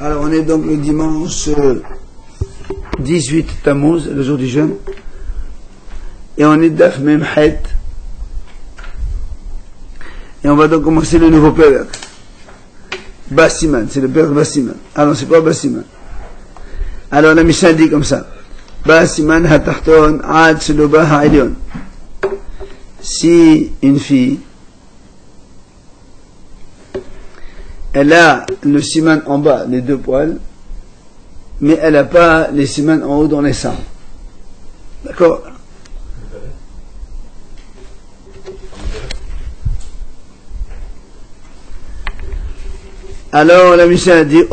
Alors on est donc le dimanche 18 Tammuz, le jour du jeûne, et on est Daf Memhet, et on va donc commencer le nouveau père. Basiman, c'est le père Basiman. Ah non, c'est pas Basiman. Alors la Mishnah dit comme ça: Basiman hatahton ad sheloba ha'elyon. Si une fille, elle a le siman en bas, les deux poils, mais elle n'a pas les siman en haut dans les seins. D'accord? Alors la Mishnah dit,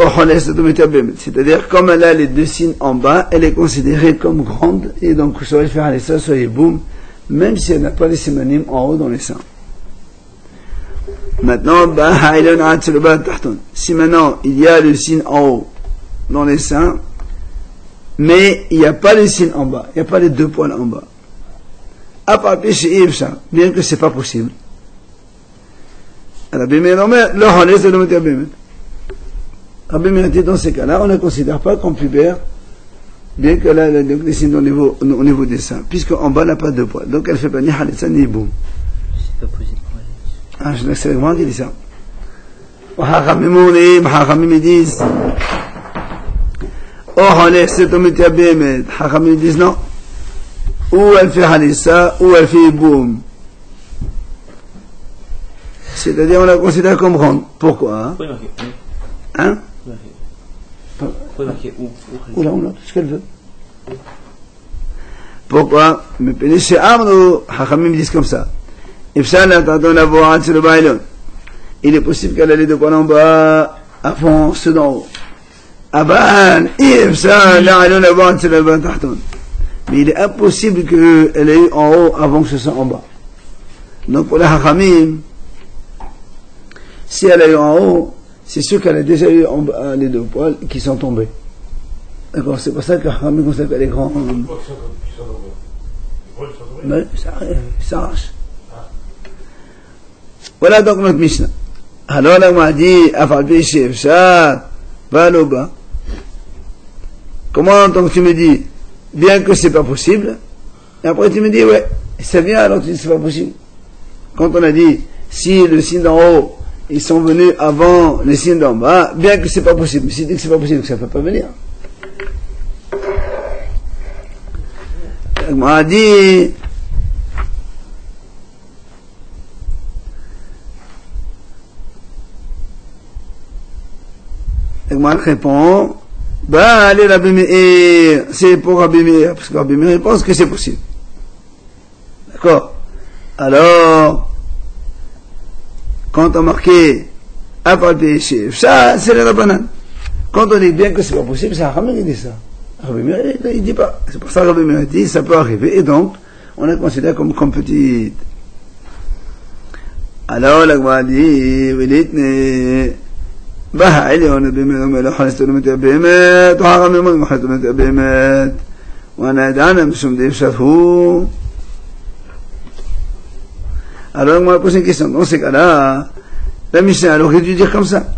c'est-à-dire comme elle a les deux signes en bas, elle est considérée comme grande, et donc soit elle fait aller ça, soit boum, même si elle n'a pas les simanim en haut dans les seins. Maintenant, si maintenant il y a le signe en haut dans les seins, mais il n'y a pas les signes en bas, il n'y a pas les deux poils en bas, à part péché bien que c'est pas possible. Rabbi Meir dit dans ces cas-là, on ne considère pas comme pubère, bien que là, les signes au niveau des seins, puisque en bas n'a pas de poils. Donc elle fait pas ni halitza ni boum. C'est pas possible. Ah, c'est moi qui dis ça. Hachamim disent, Hachamim disent non. Ou elle fait halitza, ou elle fait boum. C'est-à-dire on la considère comme grande. Pourquoi? Hein? Pourquoi marquer où? Oula, tout ce qu'elle veut. Pourquoi? Mais chez Amrou, Hachamim disent comme ça. Il est possible qu'elle ait les deux poils en bas avant ceux d'en haut. Mais il est impossible qu'elle ait eu en haut avant que ce soit en bas. Donc pour les Hachamim, si elle a eu en haut, c'est sûr qu'elle a déjà eu en bas les deux poils qui sont tombés. D'accord, c'est pour ça que Hachamim considère qu'elle est grande. Mais ça arrache. Voilà donc notre Mishnah. Alors là, on m'a dit, comment donc tu me dis, bien que c'est pas possible, et après tu me dis, ouais, c'est bien, alors tu dis c'est pas possible. Quand on a dit, si le signe d'en haut, ils sont venus avant les signes d'en bas, bien que c'est pas possible. Mais si tu dis que c'est pas possible, ça peut pas venir. On m'a dit, Egmar répond, allez Rabbi Meir, c'est pour Rabbi Meir, parce que Rabbi Meir pense que c'est possible. D'accord? Alors, quand on marqué ça, c'est le Rabbanan. Quand on dit bien que c'est pas possible, c'est Hachamim qui dit ça. Rabbi Meir, il dit pas. C'est pour ça que Rabbi Meir dit, ça peut arriver, et donc, on la considère comme petite. Alors, la Gemara dit, بعليون بمن حلست المتى بمت وحرم من حلست المتى بمت وانا دانا مسلم دي شافو. Alors moi pose une question. Dans ces cas-là, la Mishnah aurait dû dire comme ça.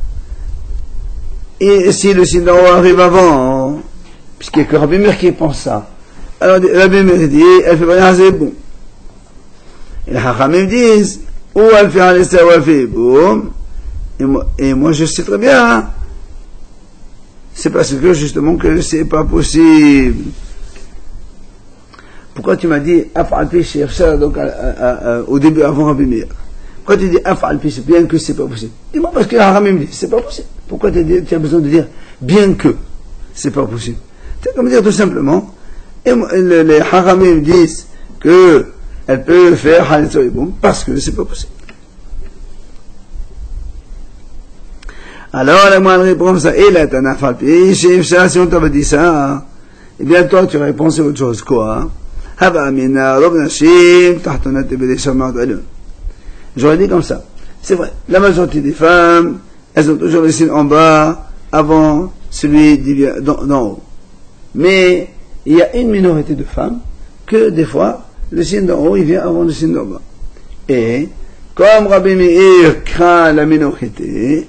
Et si le signe d'en haut arrive avant, puisqu'il y a que Rabbi Meir qui pense ça, alors Rabbi Meir dit, elle fait pas c'est bon. Et les Hachamim disent, ou elle fait un essai ou elle fait boum. Et moi je sais très bien, c'est parce que justement que c'est pas possible. Pourquoi tu m'as dit Af'al pi ça donc au début avant Rabbi Meir? Pourquoi tu dis Af'al pi bien que c'est pas possible? Dis-moi parce que Haramim dit c'est pas possible. Pourquoi tu as besoin de dire bien que c'est pas possible? C'est comme dire tout simplement, et les Haramim disent que elle peut faire Halitza Yibum parce que c'est pas possible. Alors, la moindre réponse, ça, et là, t'en as fait, si on t'avait dit ça, eh bien, toi, tu réponds à autre chose, quoi? J'aurais dit comme ça. C'est vrai, la majorité des femmes, elles ont toujours le signe en bas, avant celui d'en haut. Mais, il y a une minorité de femmes, que des fois, le signe d'en haut, il vient avant le signe d'en bas. Et, comme Rabbi Meir craint la minorité,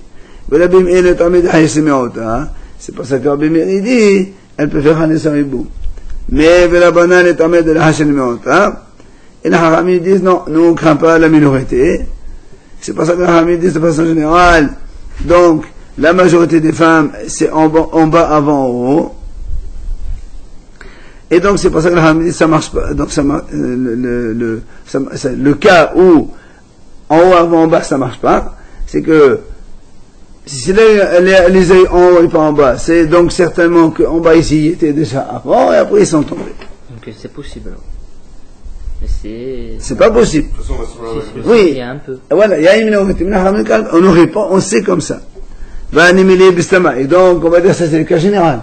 C'est pour ça que Rabbi Meir dit, elle peut faire Hanes Haribou. Mais la banane est en de la Hachem Meota. Et les Haramim disent, non, nous on ne craint pas la minorité. C'est pour ça que les Haramim disent de façon générale, donc, la majorité des femmes, c'est en bas avant en haut. Et donc, c'est pour ça que les Haramim disent, ça marche pas. Donc, le cas où, en haut avant en bas, ça marche pas, c'est que, si les yeux en haut et pas en bas, c'est donc certainement qu'en bas ici, ils étaient déjà avant, et après ils sont tombés. Donc c'est possible. Mais c'est pas possible. Si, oui. il y a un peu. Voilà, il y a une minorité. On n'aurait pas, on sait comme ça. Et donc, on va dire ça, c'est le cas général.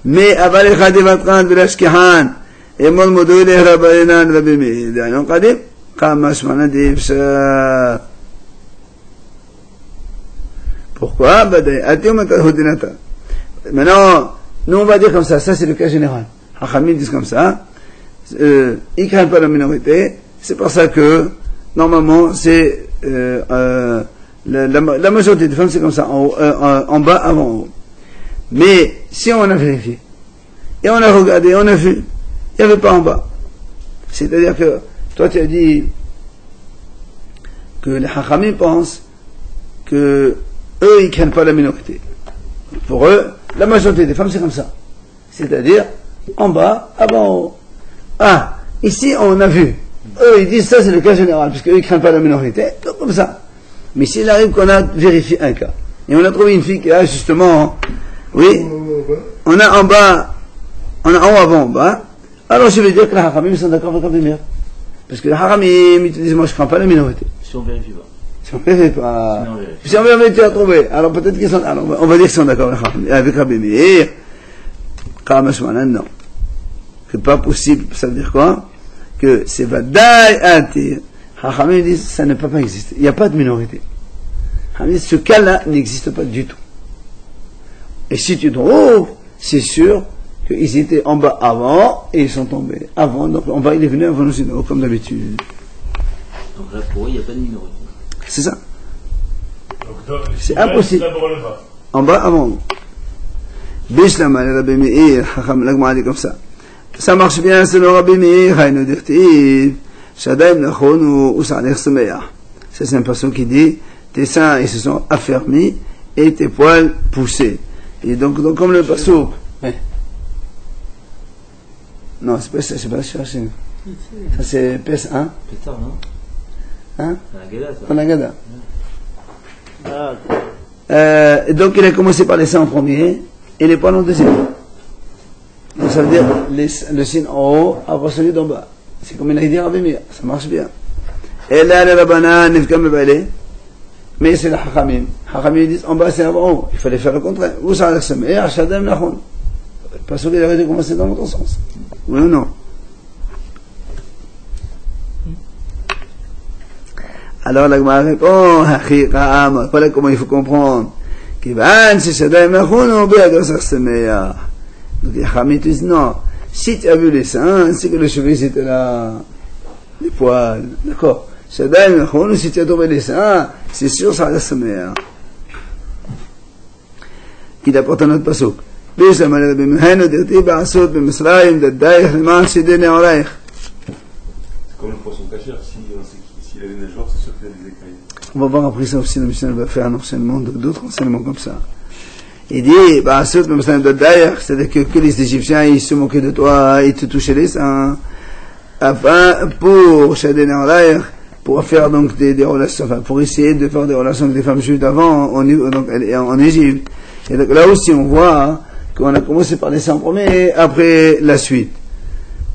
Mais, aval echad evatran de l'ashkehan, et mon modo il est rabanan Rabbi Meir. D'ailleurs, on dit, kamash manadib ça. Pourquoi? Maintenant, nous on va dire comme ça c'est le cas général. Hachamim disent comme ça, ils craignent pas la minorité, c'est pour ça que, normalement, c'est, la majorité des femmes c'est comme ça, en bas avant en haut. Mais, si on a vérifié, et on a regardé, on a vu, il n'y avait pas en bas. C'est-à-dire que, toi tu as dit, que les Hachamim pensent que, eux, ils craignent pas la minorité. Pour eux, la majorité des femmes, c'est comme ça. C'est-à-dire, en bas, avant, en haut. Ah, ici, on a vu. Eux, ils disent ça, c'est le cas général, parce qu'eux, ils craignent pas la minorité, donc comme ça. Mais s'il arrive qu'on a vérifié un cas, et on a trouvé une fille qui a justement, oui, on a en bas, on a en haut, avant, en bas, alors je vais dire que les Haramim sont d'accord avec Rabbi Meir. Parce que les Haramim, ils te disent, moi, je crains pas la minorité. Si on vérifie pas. Si on ne vérifie pas. Si on vérifie, tu as trouvé. Alors peut-être qu'ils sont, alors on va dire qu'ils sont d'accord avec Rabbi Meir. Kamashmanan, non. C'est pas possible. Ça veut dire quoi? Que c'est Vadaï Atir. Hachamim disent, ça ne peut pas exister. Il n'y a pas de minorité. Hachamim disent, ce cas-là n'existe pas du tout. Et si tu trouves, c'est sûr qu'ils étaient en bas avant et ils sont tombés avant. Donc en bas, il est venu avant nous, comme d'habitude. Donc là, pour eux, il n'y a pas de minorité. C'est ça. C'est impossible. En bas, avant. Bishlama, le Rabbi Meir, Chacham, l'agma dit comme ça. Ça marche bien selon Rabbi Meir, Haïno Dirtiv, Shadaim Nachon ou Saler Semeya. C'est un passage qui dit, tes seins, ils se sont affermis et tes poils poussés. Et donc comme le passage. Non, c'est pas ça, c'est pas ça. Ça, c'est PS1. Pétard, non? Hein? La Gada, ça. Donc il a commencé par les seins en premier et les poils en deuxième. Donc ça veut dire le signe en haut après celui d'en bas. C'est comme il a dit Rabbi Meir, ça marche bien. Et là, le Rabbanan, mais c'est la Hachamim. Hachamim disent en bas c'est avant haut. Il fallait faire le contraire. Où ça a l'air et Hachadam Nachon. Parce qu'il aurait dû commencer dans l'autre sens. Oui ou non? Alors la Gemara répond, voilà comment il faut comprendre. Donc les Hachamim disent non. Si tu as vu les seins, c'est que le cheveu c'était là, les poils, d'accord. Si tu as trouvé les seins, c'est sûr ça va se mettre. Il apporte un autre pasuk. On va voir après ça aussi, le Mishnah va faire un enseignement, d'autres enseignements comme ça. Il dit, c'est-à-dire que les Égyptiens, ils se moquaient de toi, ils te touchaient les seins, afin, pour faire donc des relations, enfin, pour essayer de faire des relations avec des femmes juives d'avant, en Égypte. Et donc là aussi, on voit qu'on a commencé par les seins en premier, après la suite.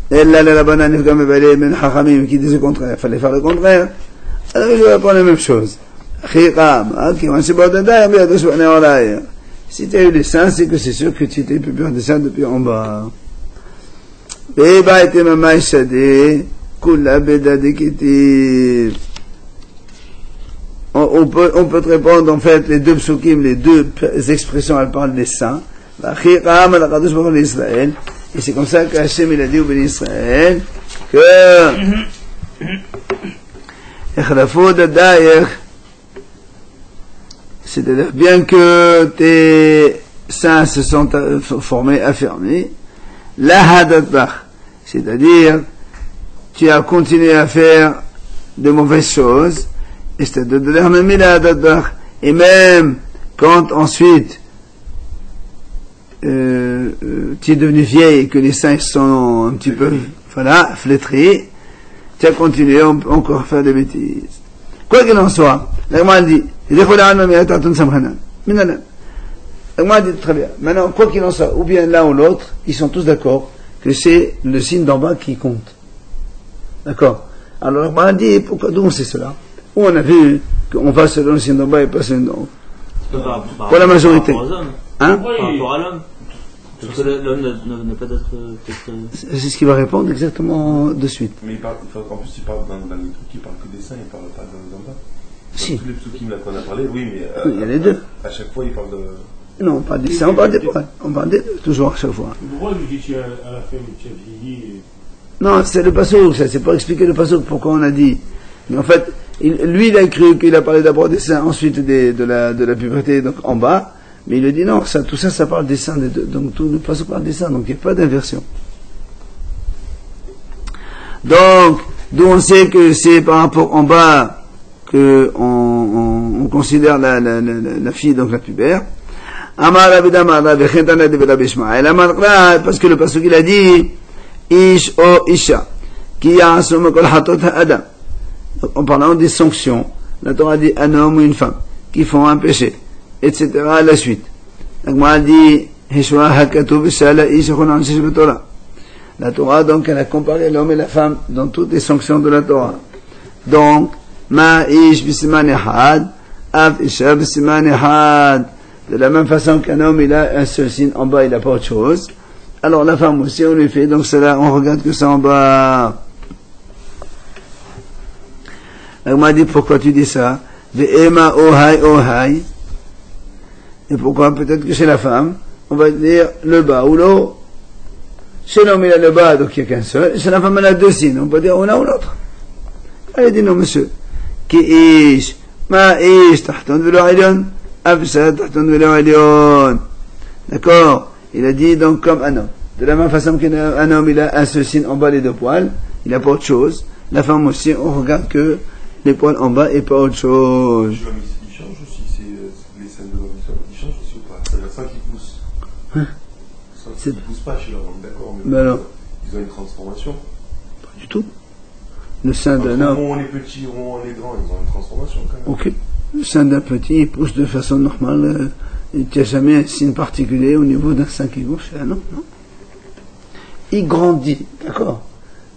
Et là, la banane, qui disait le contraire, il fallait faire le contraire. Alors, je vais apprendre la même chose. Si tu as eu les seins, c'est que c'est sûr que tu étais plus pur des seins depuis en bas. On peut te répondre, en fait, les deux psukim, les deux expressions, elles parlent des seins. Et c'est comme ça qu'Hachem, il a dit au béni Israël, que, c'est-à-dire, bien que seins se sont formés, affermés. La hadatbach, c'est-à-dire, tu as continué à faire de mauvaises choses, et c'est-à-dire de leur nommer la hadatbach. Et même quand ensuite tu es devenu vieille et que les seins sont un petit peu, voilà, flétris, tu as continué encore à faire des bêtises. Quoi qu'il en soit, l'Agma dit, l'Agma dit très bien. Maintenant, quoi qu'il en soit, ou bien l'un ou l'autre, ils sont tous d'accord que c'est le signe d'en bas qui compte. D'accord? Alors l'Agma dit, pourquoi, d'où on sait cela? Où on a vu qu'on va selon le signe d'en bas et pas selon le d'en haut? Pour la majorité. Hein? Par rapport à l'homme. Parce que l'homme n'a pas d'être. C'est ce qu'il va répondre exactement de suite. Mais en plus, il parle dans les trucs, il parle que des seins, il parle pas d'en bas. Si. Tous les psukim là qu'on a parlé, oui, mais. Il y a les deux. À chaque fois, il parle de. Non, on parle des seins, on parle des poils. On parle des deux, toujours à chaque fois. Pourquoi lui dis-tu à la fin, tu as vieilli? Non, c'est le passouk, ça, c'est pas expliquer le passouk pourquoi on a dit. Mais en fait, lui, il a cru qu'il a parlé d'abord des seins, ensuite de la puberté, donc en bas. Mais il a dit non, tout ça, ça parle des seins des deux. Donc tout le passouk parle des seins, donc il n'y a pas d'inversion. Donc, d'où on sait que c'est par rapport en bas que on considère la fille, donc la pubère. Amar Abidamar, parce que le passouk il a dit Ish o Isha, qui a assommé kol hatot ha'adam. En parlant des sanctions, la Torah dit un homme ou une femme qui font un péché, etc. à la suite. La Torah dit la Torah, donc, elle a comparé l'homme et la femme dans toutes les sanctions de la Torah. Donc, ma ish bisiman ehad, av isha bisiman ehad. De la même façon qu'un homme, il a un seul signe en bas, il n'a pas autre chose. Alors, la femme aussi, on lui fait, donc cela, on regarde que ça en bas. Elle m'a dit, pourquoi tu dis ça? Ve'ema ohai ohai. Et pourquoi? Peut-être que chez la femme, on va dire le bas ou le haut. Chez l'homme, il a le bas, donc il n'y a qu'un seul. Chez la femme, elle a deux signes. On peut dire l'un ou l'autre. Elle dit non, monsieur. Ki ish, ma ish, tahton velo alion, absad tahton velo alion. D'accord? Il a dit donc comme un homme. De la même façon qu'un homme, il a un seul signe en bas, les deux poils. Il n'a pas autre chose. La femme aussi, on regarde que les poils en bas et pas autre chose. L'homme, il change aussi, les scènes de l'homme, il change aussi ou pas? C'est-à-dire ça qui pousse. Hein? Ça qui pousse pas chez l'homme, d'accord, mais alors, ils ont une transformation. pas du tout. Le sein d'un homme. Où on est petit, où on est grand, ils ont une transformation quand même. Ok. Le sein d'un petit, il pousse de façon normale. Il n'y a jamais un signe particulier au niveau d'un sein qui bouge. Non, non. Il grandit, d'accord.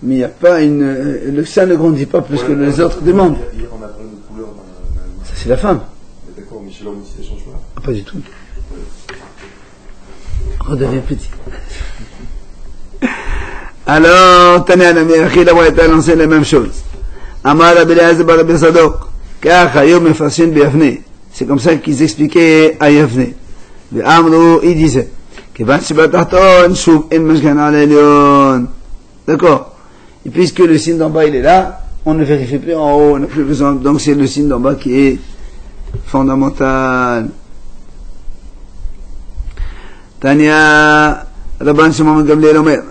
Mais il n'y a pas le sein ne grandit pas plus que les autres des membres. Hier, on a parlé de couleur dans Ça, c'est la femme. D'accord, mais chez l'homme aussi, ça change pas. Ah, pas du tout. Redevient petit. Alors, Tania Namiachi, la Waïta lancé la même chose. Amar Abelaz Barabi Sadok, car Hayom Fashin Biafne. C'est comme ça qu'ils expliquaient à Yafne. Le Amrou, il disait, Kevan Shibatahton, Shub En Mashkan Alelion. D'accord. Et puisque le signe d'en bas il est là, on ne vérifie plus en haut, on n'a plus besoin. Donc c'est le signe d'en bas qui est fondamental. Tania, Rabban Shimon Gamliel Omer.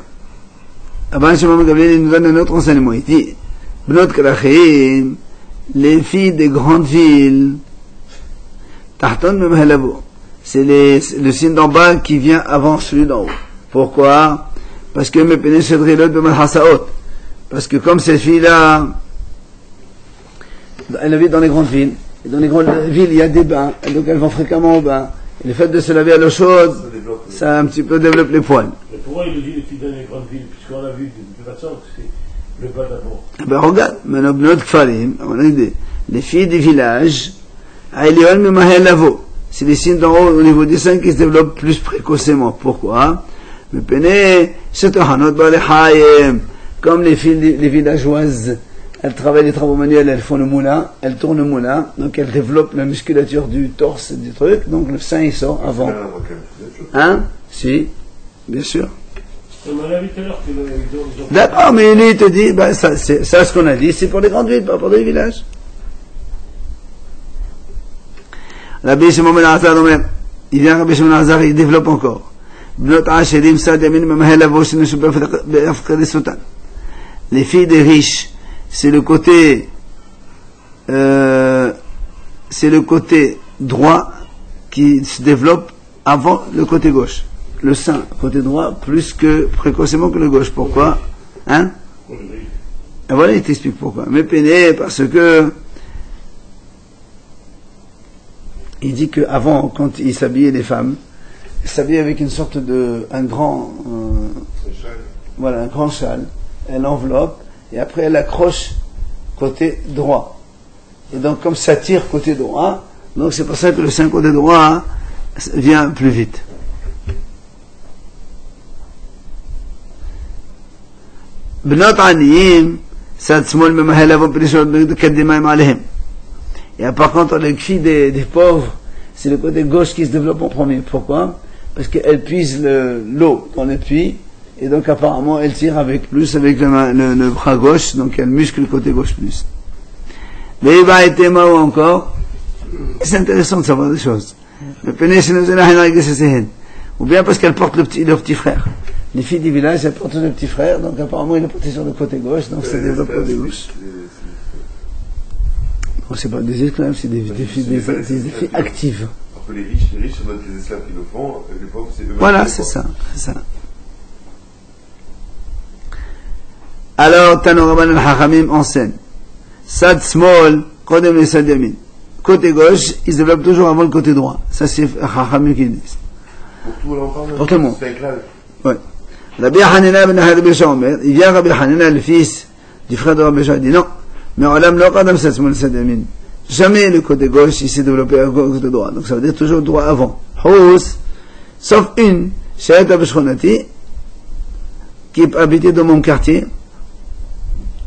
Rabban Shimon Gamliel nous donne un autre enseignement. Il dit, Bnot Krachim, les filles des grandes villes, Tahton Memhalabo. C'est le signe d'en bas qui vient avant celui d'en haut. Pourquoi? Parce que mes pénéchedrilot de Malhasaot. Parce que comme cette fille-là, elle habite dans les grandes villes. Et dans les grandes villes, il y a des bains. Et donc elles vont fréquemment au bain. Et le fait de se laver à l'eau chaude, ça un petit peu développe les poils. Mais pourquoi il nous dit les filles dans les grandes villes? Puisqu'on a vu de toute façon, c'est le bas d'abord. Ben regarde, maintenant, notre Kfarim, on a dit, les filles des villages, Aïlion Memahel Lavo. C'est les signes d'en haut au niveau des seins qui se développent plus précocement. Pourquoi? Mais péné, c'est un hanot balehayem. Comme les filles, les villageoises, elles travaillent les travaux manuels, elles font le moulin, elles tournent le moulin, donc elles développent la musculature du torse et du truc, donc le sein il sort avant. Hein? Si, bien sûr. On a vu tout à l'heure qu'ils ont... D'accord, mais lui il te dit, ben, ça, ce qu'on a dit, c'est pour les grandes villes, pas pour les villages. Rabbi Shimon ben Atzad Omer, il vient Rabbi Shimon Azar, il développe encore. Les filles des riches, c'est le côté droit qui se développe avant le côté gauche. Le sein, côté droit, plus que précocement que le gauche. Pourquoi? Hein? Et voilà, il t'explique pourquoi. Mais peiné, parce que il dit qu'avant, quand il s'habillait les femmes, il s'habillait avec une sorte de, un grand châle. Elle enveloppe, et après elle accroche côté droit. Et donc, comme ça tire côté droit, donc c'est pour ça que le sein côté droit vient plus vite. בנות עניים, צד שמאל ממהל לבוא פרישות בקדימיים עליהם. Et par contre, les filles des pauvres, c'est le côté gauche qui se développe en premier. Pourquoi? Parce qu'elles puisent l'eau dans le puits, et donc apparemment elles tirent plus avec le bras gauche, donc elles musclent le côté gauche plus. Mais il va être mort encore. C'est intéressant de savoir des choses. Ou bien parce qu'elles portent leur petit frère. Les filles du village, elles portent le petit frère, donc apparemment il est porté sur le côté gauche, donc ça développe le côté gauche. Non, c'est pas des esclaves, c'est des filles actives. Les riches, c'est des esclaves qui le font, les pauvres, c'est eux-mêmes. Voilà, c'est ça. Alors, Tano Rabban al-Hachamim enseigne. Sad small, Kodem et Sad yamin. Côté gauche, il se développe toujours avant le côté droit. Ça, c'est Hachamim qui disent. Pour tout l'enfant, pour tout le monde. C'est un clave. Ouais. Rabbi Hanina ben Rabbi Shomer, il vient Rabbi Hanina, le fils du frère de Rabbi Shomer, il dit non, mais Olam lo Kadam Sad small Sad yamin. Jamais le côté gauche il s'est développé à côté droit. Donc ça veut dire toujours droit avant. Hous, sauf une, Shayat Abishonati, qui est habitée dans mon quartier.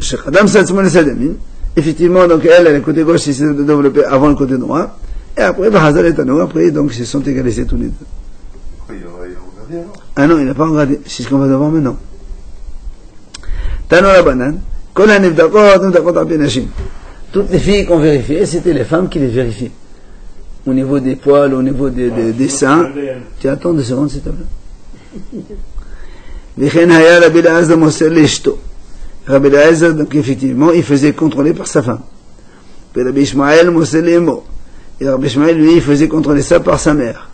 Shekadam Satsmon Sadamin. Effectivement, donc elle, le côté gauche il s'est développé avant le côté droit. Et après, Bahazal et Tano, après, donc ils se sont égalisés tous les deux. Après, il a regardé alors. Ah non, il n'a pas regardé. C'est ce qu'on va devoir maintenant. Tano la banane. Kol hanivdakot, nivdakot al pi nashim. Toutes les filles qu'on vérifiait, c'était les femmes qui les vérifiaient. Au niveau des poils, au niveau des seins. Tu attends 2 secondes, s'il te plaît. V'chen haya Rabbi Eliezer moser l'eshto. Rabbi Eliezer, donc effectivement, il faisait contrôler par sa femme. Puis Rabbi Ishmael moser l'emo. Et Rabbi Ishmael, lui, il faisait contrôler ça par sa mère.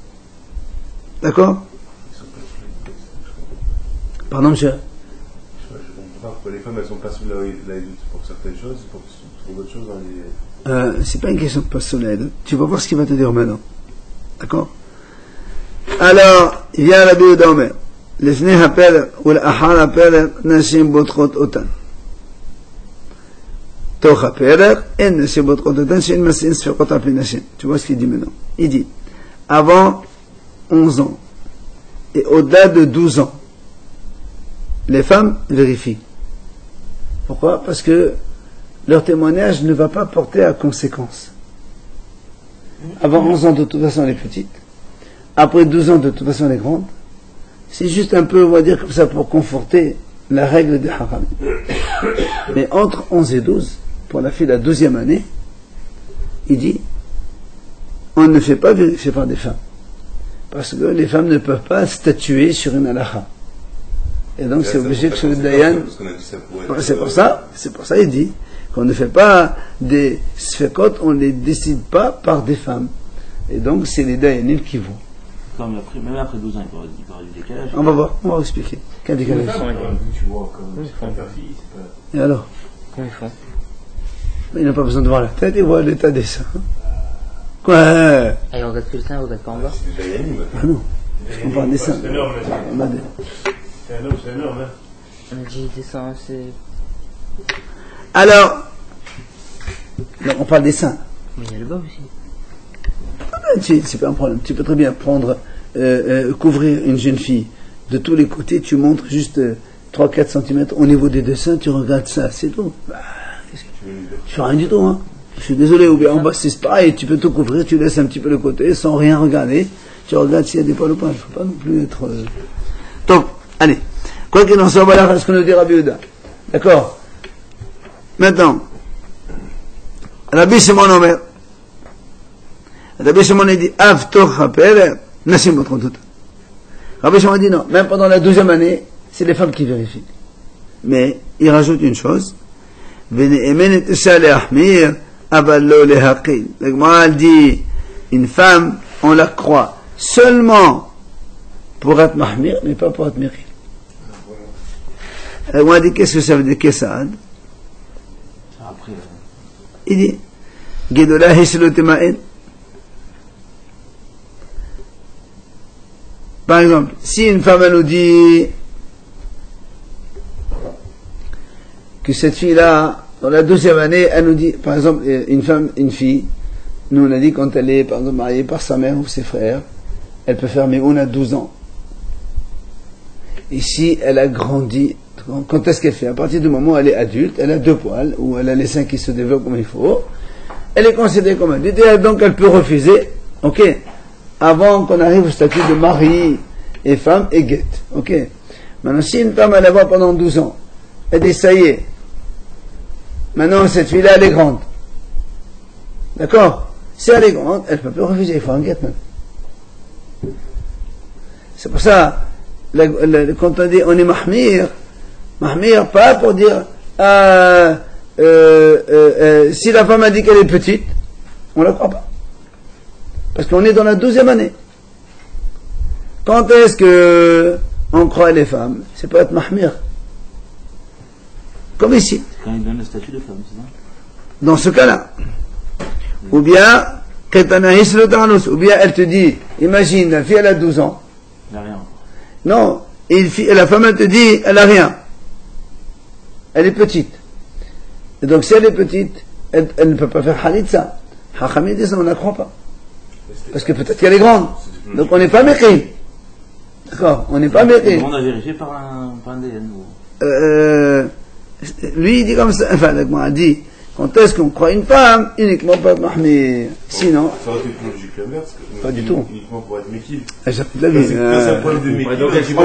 D'accord? Pardon, monsieur? Les femmes, elles sont pas sous la pour certaines choses, pour d'autres choses dans les... c'est pas une question de pas sous la tu vas voir ce qu'il va te dire maintenant. D'accord? Alors, il y a la Bible d'Omer. לפני הפרק ולאחר הפרק נשים בוטחות אותן. תוך הפרק אין נשים בוטחות אותן שאין מסיעים ספקות על פי נשים. Tu vois ce qu'il dit maintenant? Il dit, avant 11 ans et au-delà de 12 ans, les femmes vérifient. Pourquoi? Parce que leur témoignage ne va pas porter à conséquence. Avant 11 ans, de toute façon, elle est petite. Après 12 ans, de toute façon, elle est grande. C'est juste un peu, on va dire comme ça, pour conforter la règle des haram. Mais entre 11 et 12, pour la fille de la 12e année, il dit, on ne fait pas vérifier par des femmes. Parce que les femmes ne peuvent pas statuer sur une halakha. Et donc c'est obligé que le dayan. C'est pour ça il dit qu'on ne fait pas des sfekot, on ne les décide pas par des femmes. Et donc c'est les dayanim qui vont. Même après 12 ans, il peut y avoir du décalage. On va voir, on va expliquer. Quel décalage? Tu vois, comme ta fille, c'est pas... Et alors? Comment ils font? Il n'a pas besoin de voir la tête, il voit l'état des seins. Quoi? Ah, il regarde que le sein, il regarde pas en bas. C'est des dayanim. Ah non, on parle des seins. C'est énorme, c'est énorme, hein. On a dit des seins, c'est... Alors, non, on parle des seins. Mais il y a le bas aussi. C'est pas un problème. Tu peux très bien prendre, couvrir une jeune fille de tous les côtés, tu montres juste 3-4 cm au niveau des deux seins, tu regardes ça, c'est tout. Bah, tu fais rien du tout, hein. Je suis désolé, ou bien en bas c'est pareil, tu peux tout couvrir, tu laisses un petit peu le côté sans rien regarder, tu regardes s'il y a des poils ou pas, il ne faut pas non plus être... Donc, allez, quoi qu'il en soit, voilà ce que nous dit Rabbi Yehuda. D'accord? Maintenant, Rabbi Shimon Omer. Rabbi Shimon dit, Av toch hapere, Nassim votre tout. Rabbi Shimon dit non, même pendant la 12e année, c'est les femmes qui vérifient. Mais il rajoute une chose. Le Gemara dit, une femme, on la croit seulement pour être mahmir, mais pas pour être miril. Le Gemara dit, qu'est-ce que ça veut dire, Kessad? Il dit, Gedola Hislotema'en. Par exemple, si une femme elle nous dit que cette fille-là, dans la 12e année, elle nous dit, par exemple, une fille, nous on a dit quand elle est, par exemple, mariée par sa mère ou ses frères, elle peut faire Méhoun à 12 ans. Et si elle a grandi, quand est-ce qu'elle fait? À partir du moment où elle est adulte, elle a 2 poils, ou elle a les seins qui se développent comme il faut, elle est considérée comme adulte, et donc elle peut refuser, ok, avant qu'on arrive au statut de mari et femme et guette, ok. Maintenant, si une femme elle la voit pendant 12 ans, elle dit ça y est, maintenant cette fille-là elle est grande, d'accord? Si elle est grande, elle ne peut plus refuser, il faut un guette maintenant. C'est pour ça, quand on dit on est mahmir pas pour dire si la femme a dit qu'elle est petite, on ne la croit pas. Parce qu'on est dans la 12e année. Quand est-ce que on croit les femmes? C'est pas être mahmir. Comme ici. Quand il donne le statut de femme, c'est ça? Dans ce cas-là. Ou bien, ou bien elle te dit, imagine, la fille elle a 12 ans. Il n'a rien. Non, et la femme elle te dit, elle a rien. Elle est petite. Et donc si elle est petite, elle ne peut pas faire halitza. Hachamim dit ça, on ne la croit pas. Parce que peut-être qu'elle est grande. Donc on n'est pas méqim. D'accord, on n'est pas méqim. On a vérifié par un DN. Lui il dit comme ça, enfin le Gemara dit, quand est-ce qu'on croit une femme? Uniquement pour être mahmir. Sinon. Ça aurait été plus logique l'inverse. Pas du tout. Uniquement pour être méquille. J'ai de la vie. C'est un problème de méquille.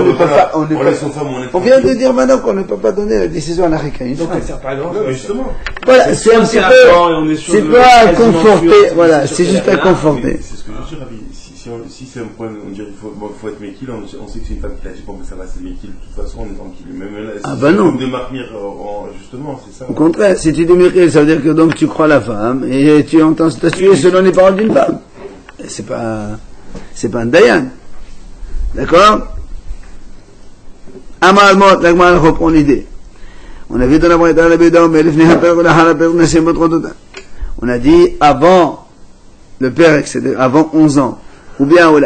On vient de dire maintenant qu'on ne peut pas donner la décision à l'Arika. Donc ça sert pas à grand chose. Justement. Voilà, c'est un petit peu. C'est pas à conforter. Voilà, c'est juste à conforter. C'est ce que je dis, Rabbi. Si c'est un problème, on dirait qu'il faut être méquille, on sait que c'est une femme qui a dit bon, ça va, c'est méquille. De toute façon, on est tranquille. Même là, non. De mahmir, justement, c'est ça. Au contraire, si tu dis méquille, ça veut dire que donc tu crois la femme et tu entends statuer selon les paroles d'une femme. C'est pas un dayan. D'accord? Amal la Gemara reprend l'idée. On a vu dans la Braïta la Bédom, on a dit avant le père, c'est avant 11 ans, ou bien ou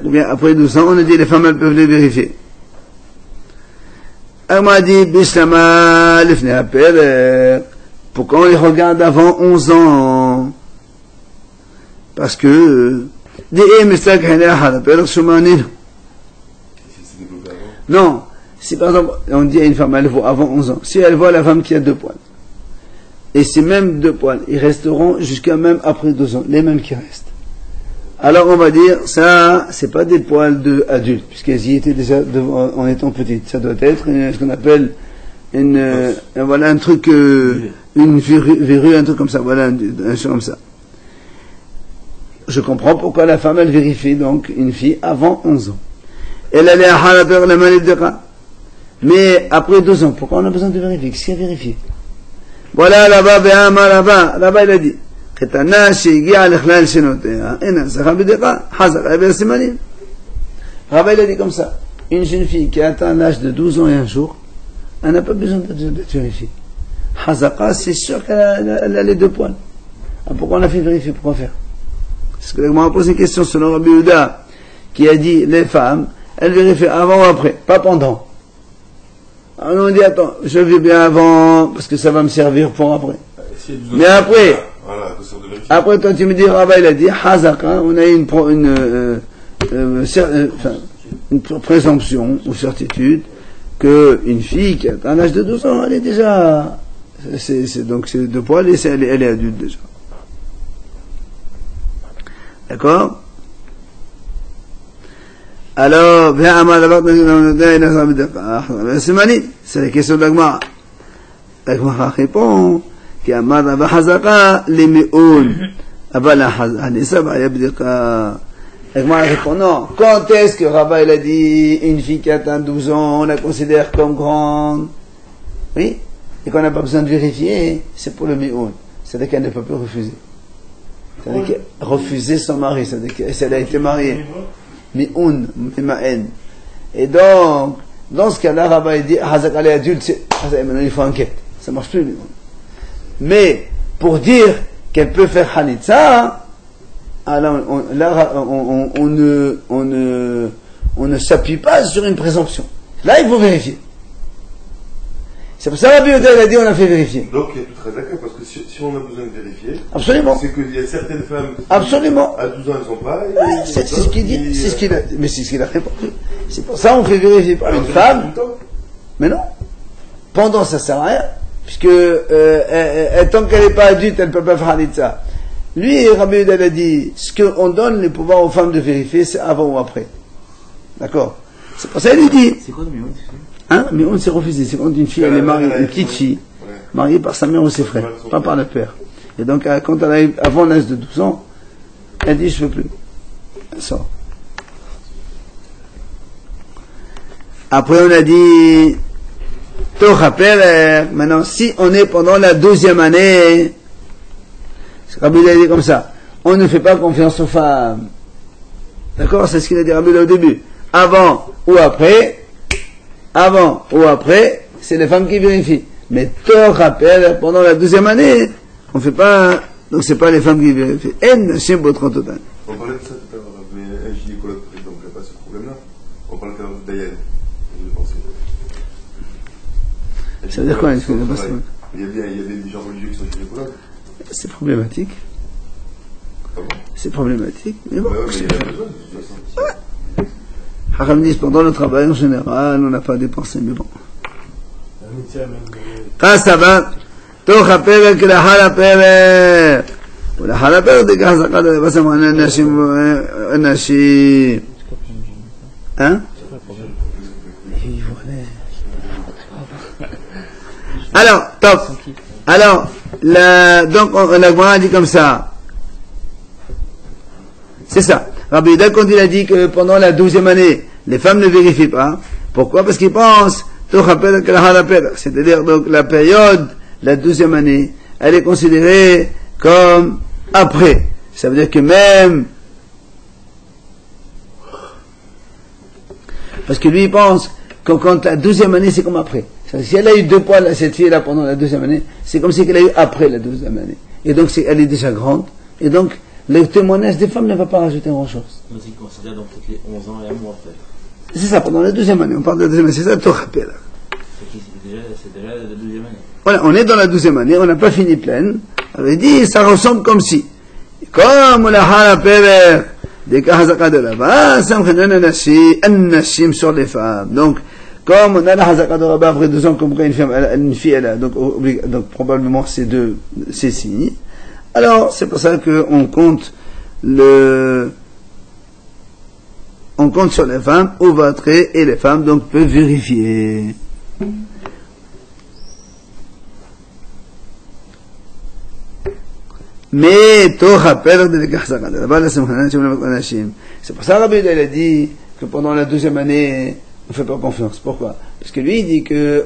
bien après 12 ans, on a dit les femmes elles peuvent les vérifier. Elle m'a dit Bislama l'ifne appel. Pourquoi on les regarde avant 11 ans? Parce que non, si par exemple on dit à une femme elle voit avant 11 ans, si elle voit la femme qui a 2 poils, et ces mêmes 2 poils, ils resteront jusqu'à même après 12 ans, les mêmes qui restent. Alors on va dire, ça, c'est pas des poils d'adultes, puisqu'elles y étaient déjà en étant petites. Ça doit être ce qu'on appelle voilà un truc, une verrue, un truc comme ça, voilà, un truc comme ça. Je comprends pourquoi la femme, elle vérifie donc une fille avant 11 ans. Elle allait à Halaper, la manidera. Mais après 12 ans, pourquoi on a besoin de vérifier? Qu'est-ce qu'il y a vérifié? Voilà, là-bas, là-bas, il a dit. Ketana, Sheigia, Lechlal, Shenotea, Ena, Sahabidera, Hazar, Eber Simanim. Rabbi, il a dit comme ça. Une jeune fille qui a atteint l'âge de 12 ans et un jour, elle n'a pas besoin d'être vérifiée. Hazaka, c'est sûr qu'elle a les 2 poils. Alors pourquoi on a fait vérifier? Pourquoi faire? Parce que on m'a posé une question selon Rabbi Yehuda, qui a dit les femmes, elles vérifient avant ou après, pas pendant. Alors on dit attends, je vais bien avant, parce que ça va me servir pour après. Mais après, après toi tu me dis, Rabbi il a dit, Hazaka, on a une présomption ou certitude qu'une fille qui a un âge de 12 ans, elle est déjà, donc c'est 2 poils et elle est adulte déjà. D'accord? Alors, c'est la question de la Gemara. La Gemara répond Et moi, elle répond non. Quand est-ce que Rabat, il a dit, une fille qui atteint 12 ans, on la considère comme grande? Oui. Et qu'on n'a pas besoin de vérifier, c'est pour le mi'oun. C'est-à-dire qu'elle ne peut plus refuser. C'est-à-dire qu'elle refuser son mari, c'est-à-dire que si elle a été mariée. Mi'oun, ma'en. Et donc, dans ce cas-là, Rabat, il dit, Hazak, elle est adulte, maintenant il faut enquête. Ça marche plus, mi'oun. Mais, pour dire qu'elle peut faire Hanitza, alors on ne s'appuie pas sur une présomption. Là, il faut vérifier. C'est pour ça que Rabbi Yehuda a dit on a fait vérifier. Donc il y a tout très d'accord, parce que si on a besoin de vérifier, absolument, c'est qu'il y a certaines femmes qui absolument. À 12 ans elles sont pas. C'est ce qu'il dit, c'est ce qu'il a, mais c'est ce qu'il a répondu. C'est pour ça qu'on fait vérifier par une femme. Mais non, pendant ça sert à rien, puisque tant qu'elle n'est pas adulte, elle ne peut pas faire Hanitza. Lui, Rabbi Yehuda a dit, ce qu'on donne les pouvoirs aux femmes de vérifier, c'est avant ou après. D'accord? C'est pour ça qu'il dit. C'est quoi le mieux? Hein? Mais on s'est refusé. C'est quand une fille, elle est mariée, une petite fille, mariée par sa mère ou ses frères, pas par le père. Et donc, quand elle arrive avant l'âge de 12 ans, elle dit, je ne veux plus. Elle sort. Après, on a dit, maintenant, si on est pendant la 12e année, Rabbi a dit comme ça, on ne fait pas confiance aux femmes. D'accord? C'est ce qu'il a dit Rabbi au début. Avant ou après, c'est les femmes qui vérifient. Mais te rappelle, pendant la 12e année, on fait pas, donc c'est pas les femmes qui vérifient. On parlait de ça tout à l'heure, mais un gynécologue, par exemple, il n'y a pas ce problème-là. On parle de Dayan. Ça veut dire quoi, est-ce qu'il n'y a pas ça? Il y a des gens religieux qui sont gynécologues. C'est problématique. Ah bon? C'est problématique, mais bon. Mais il y a besoin de toute façon. Haram disent pendant le travail en général, on n'a pas dépensé, mais bon. Ça va. תוך הפרק לאחר הפרק ולאחר הפרק תיקח זכת לבשם אנשים hein? Alors, top. Alors, donc la Gemara dit comme ça. C'est ça. Rabbi Yehuda, quand il a dit que pendant la 12e année, les femmes ne vérifient pas. Pourquoi? Parce qu'ils pensent, c'est-à-dire donc la période, la 12e année, elle est considérée comme après. Ça veut dire que même, parce que lui il pense que quand la 12e année c'est comme après. Si elle a eu 2 poils, cette fille là pendant la 2e année, c'est comme si elle a eu après la 12e année. Et donc elle est déjà grande. Et donc le témoignage des femmes ne va pas rajouter grand-chose. Donc il considère donc peut-être les 11 ans et un mois en fait. C'est ça, pendant la 2e année. On parle de la 2e année. C'est ça, tu rappelles. C'est déjà la 12e année. Voilà, on est dans la 12e année, on n'a pas fini pleine. Alors il dit, ça ressemble comme si. Comme on a halapéver, des kahazaka de là-bas, ça me fait un nashim sur les femmes. Donc, comme on a la hazaka de là-bas après 2 ans, comme quand une fille, elle a, donc probablement ces signes. Alors, c'est pour ça qu'on compte on compte sur les femmes, au vatré, et les femmes, donc, peuvent vérifier. Mais, c'est pour ça que Rabbi Yehuda a dit que pendant la 12e année, on ne fait pas confiance. Pourquoi? Parce que lui, il dit que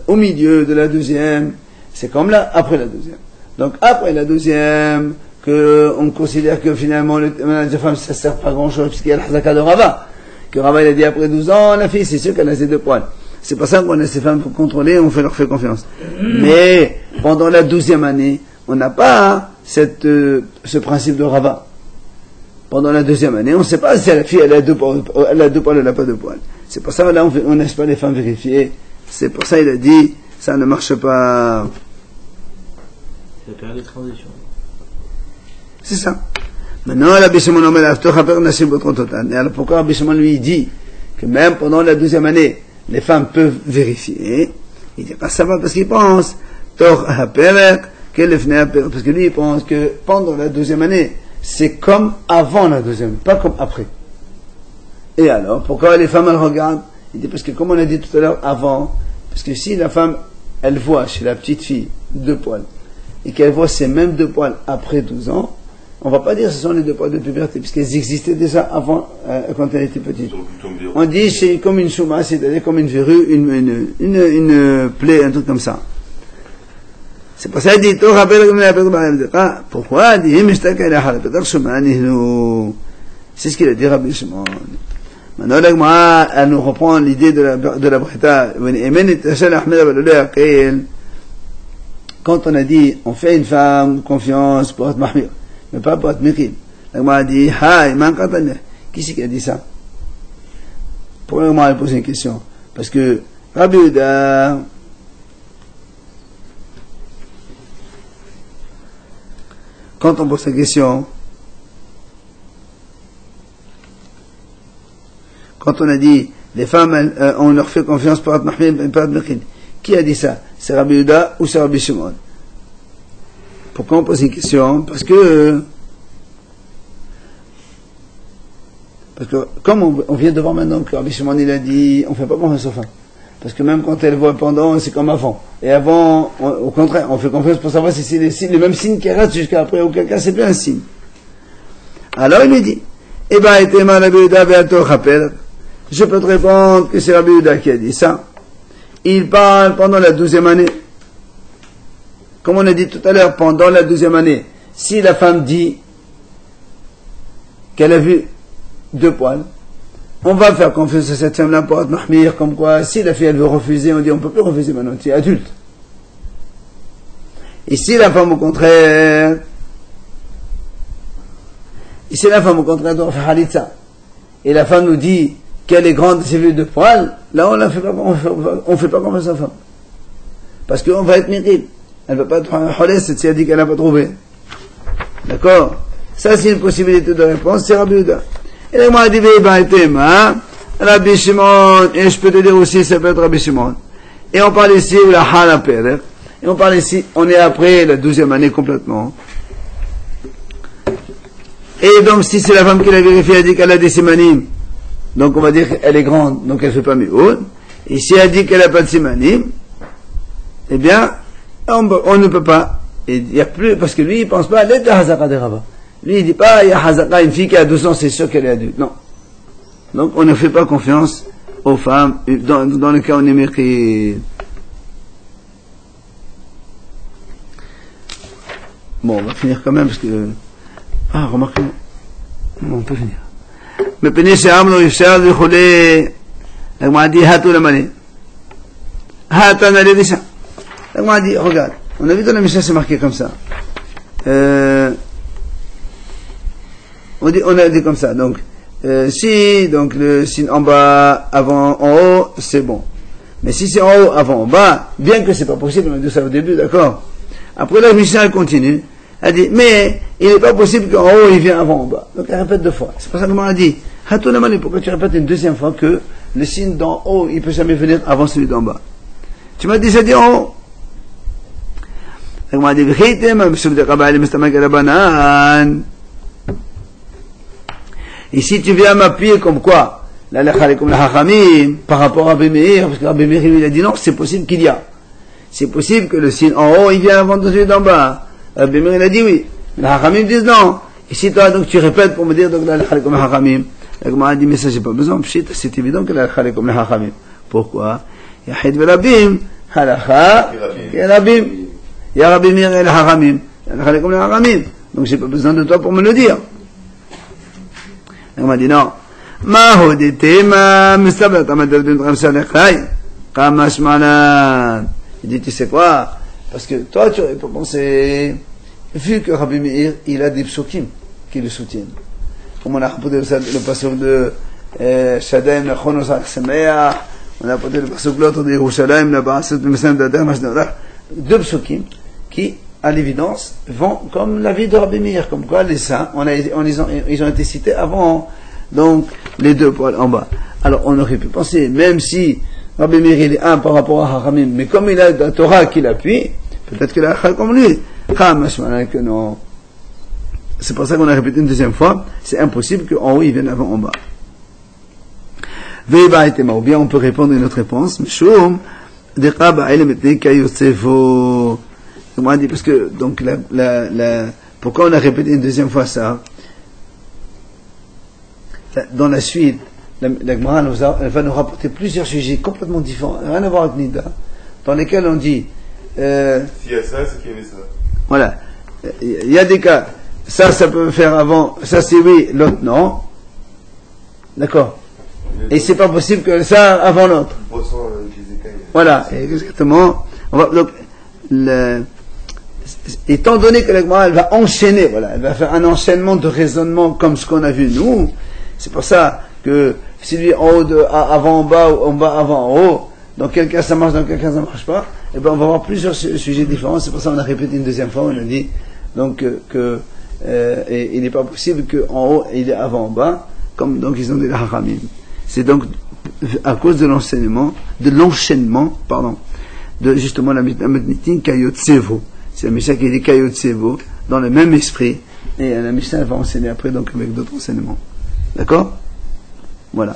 au milieu de la 12e, c'est comme là, après la 12e. Donc, après la 12e, on considère que finalement, le ménage de femme, ça ne sert pas à grand chose, puisqu'il y a le hazaka de Rava. Que Rava, il a dit après 12 ans, la fille, c'est sûr qu'elle a ses 2 poils. C'est pour ça qu'on a ces femmes pour contrôler, leur fait confiance. Mais, pendant la 12e année, on n'a pas ce principe de Rava. Pendant la 2e année, on ne sait pas si la fille, elle a 2 poils, elle n'a pas 2 poils. C'est pour ça que là, on ne laisse pas les femmes vérifier. C'est pour ça qu'il a dit, ça ne marche pas. C'est la période de transition. C'est ça. Maintenant, Rabbi Shimon Omer, et alors pourquoi Rabbi Shimon lui dit que même pendant la 12e année, les femmes peuvent vérifier? Il dit, ça va parce qu'il pense, parce que lui il pense que pendant la 12e année, c'est comme avant la 12e, pas comme après. Et alors, pourquoi les femmes elles regardent? Il dit parce que comme on a dit tout à l'heure avant, parce que si la femme elle voit chez la petite fille 2 poils et qu'elle voit ces mêmes 2 poils après 12 ans, On va pas dire que ce sont les deux poils de puberté, puisqu'elles existaient déjà avant, quand elle était petite. On dit c'est comme une chouma, c'est-à-dire comme une verrue, une plaie, un truc comme ça. C'est pour ça qu'il dit, pourquoi? Il dit, c'est ce qu'il a dit Rabbi Shimon. Maintenant, elle nous reprend l'idée de la Breta. Quand on a dit, on fait une femme confiance pour être mahmir, mais pas pour être mekil. Elle m'a dit, qui c'est qui a dit ça? Premièrement, elle pose une question. Parce que Rabbi Yehuda, quand on pose la question, quand on a dit, les femmes, on leur fait confiance pour être mahmir, mais pas être mekil. Qui a dit ça? C'est Rabbi Yehuda ou c'est Rabbi Shimon? Pourquoi on pose une question? Parce que comme on vient de voir maintenant que Rabbi Shimon il a dit, on fait pas confiance aux femmes. Parce que même quand elles voient pendant, c'est comme avant. Et avant, au contraire, on fait confiance pour savoir si c'est les mêmes signes qui restent jusqu'à après, auquel cas c'est plus un signe. Alors il lui dit, eh ben, Rabbi Yehuda ve'ato chapel. Je peux te répondre que c'est Rabbi Yehuda qui a dit ça. Il parle pendant la 12e année. Comme on a dit tout à l'heure, pendant la 12e année, si la femme dit qu'elle a vu 2 poils, on va faire confiance à cette femme-là pour être mahmir, comme quoi, si la fille elle veut refuser, on dit on peut plus refuser maintenant, tu es adulte. Et si la femme au contraire doit faire halitza, et la femme nous dit qu'elle est grande, c'est vu 2 poils, là on fait pas confiance à la femme. Parce qu'on va être mérite. Elle ne va pas être un holès si elle dit qu'elle n'a pas trouvé. D'accord? Ça c'est une possibilité de réponse, c'est Rabbi Yehuda. Et là, moi, il dit, Rabbi Shimon, et je peux te dire aussi, ça peut être Rabbi Shimon. Et on parle ici, la Hala Perek. Et on parle ici, on est après la 12e année complètement. Et donc, si c'est la femme qui l'a vérifié, elle dit qu'elle a des simanim, donc on va dire qu'elle est grande, donc elle ne fait pas mi'oud. Et si elle dit qu'elle n'a pas de simanim, eh bien, on ne peut pas. Il n'y a plus, parce que lui, il ne pense pas à l'aide de Hazaka de Rabat. Lui, il ne dit pas, il y a Hazaka, une fille qui a 12 ans, c'est sûr qu'elle est adulte. Non. Donc, on ne fait pas confiance aux femmes, dans le cas où on est mérité. Bon, on va finir quand même, parce que, remarquez, on peut finir. Mais pénéché Amlo, Yifshad, Yicholé, elle m'a dit, Hatou la Malé. Hatan la Lédisha. Elle m'a dit, regarde, on a vu dans la Mishnah, c'est marqué comme ça. On a dit comme ça. Donc, si donc le signe en bas, avant, en haut, c'est bon. Mais si c'est en haut, avant, en bas, bien que c'est pas possible, on a dit ça au début, d'accord. Après la Mishnah elle continue. Elle dit, mais il n'est pas possible qu'en haut il vient avant en bas. Donc elle répète 2 fois. C'est pour ça que moi elle dit, Hatounamani, pourquoi tu répètes une 2e fois que le signe d'en haut, il peut jamais venir avant celui d'en bas? Tu m'as déjà dit en haut. Elle m'a dit, et si tu viens m'appuyer comme quoi, comme la Hachamim, par rapport à Rabbi Meir, parce que Rabbi Meir il a dit non, c'est possible qu'il y a. C'est possible que le signe en haut, il vient avant celui d'en bas. Rabbi Meir il a dit oui. Les Hachamim disent non. Et si toi, donc, tu répètes pour me dire, donc, la comme la Hachamim, elle m'a dit, mais ça, j'ai pas besoin. C'est évident que la comme la Hachamim. Pourquoi? Yahid Velabim, Halakha, Yalabim. Ya Rabbi Meir et la Hachamim. La comme la Hachamim. Donc, j'ai pas besoin de toi pour me le dire. Elle m'a dit non. Ma hodite ma mistabat amadal bin Ramsal Khay. Kamash manan. Il dit tu sais quoi? Parce que toi tu aurais pas pensé, vu que Rabbi Meir il a des psukim qui le soutiennent. Comme on a rapporté le passage de Shadaim Nachonos Sameach, on a rapporté le passage de l'autre de Yerushalayim là-bas, c'est le message d'Adam Mashnara. 2 psukim qui à l'évidence, vont comme la vie de Rabbi Meir, comme quoi les saints, ils ont été cités avant, donc les 2 poils en bas. Alors on aurait pu penser, même si Rabbi Meir il est un par rapport à Haramim, mais comme il a la Torah qui l'appuie, peut-être qu'il a comme lui. Que non. C'est pour ça qu'on a répété une 2e fois, c'est impossible qu'en haut il vienne avant en bas. Ou bien on peut répondre une autre réponse, parce que donc Pourquoi on a répété une deuxième fois ça? Dans la suite, la Gemara elle va nous rapporter plusieurs sujets complètement différents, rien à voir avec Nida, dans lesquels on dit S'il y a ça, c'est qu'il y avait ça. voilà, il y a des cas, ça peut faire avant, ça c'est oui, l'autre non, d'accord, et c'est pas possible que ça avant l'autre. Voilà, exactement. Donc, étant donné que la Gemara elle va enchaîner, voilà, elle va faire un enchaînement de raisonnement comme ce qu'on a vu nous, c'est pour ça que si lui en haut avant en bas ou en bas avant en haut, dans quel cas ça marche, dans quel cas ça marche pas, et ben on va avoir plusieurs sujets différents. C'est pour ça qu'on a répété une deuxième fois, on a dit donc et il n'est pas possible qu'en haut il est avant en bas, comme donc ils ont dit la haramim. C'est donc à cause de l'enchaînement, de justement la Mitnitin Kayot Tsevo. C'est la Mishnah qui dit Kayot Tsevo dans le même esprit, et la Mishnah va enseigner après donc avec d'autres enseignements. D'accord? Voilà.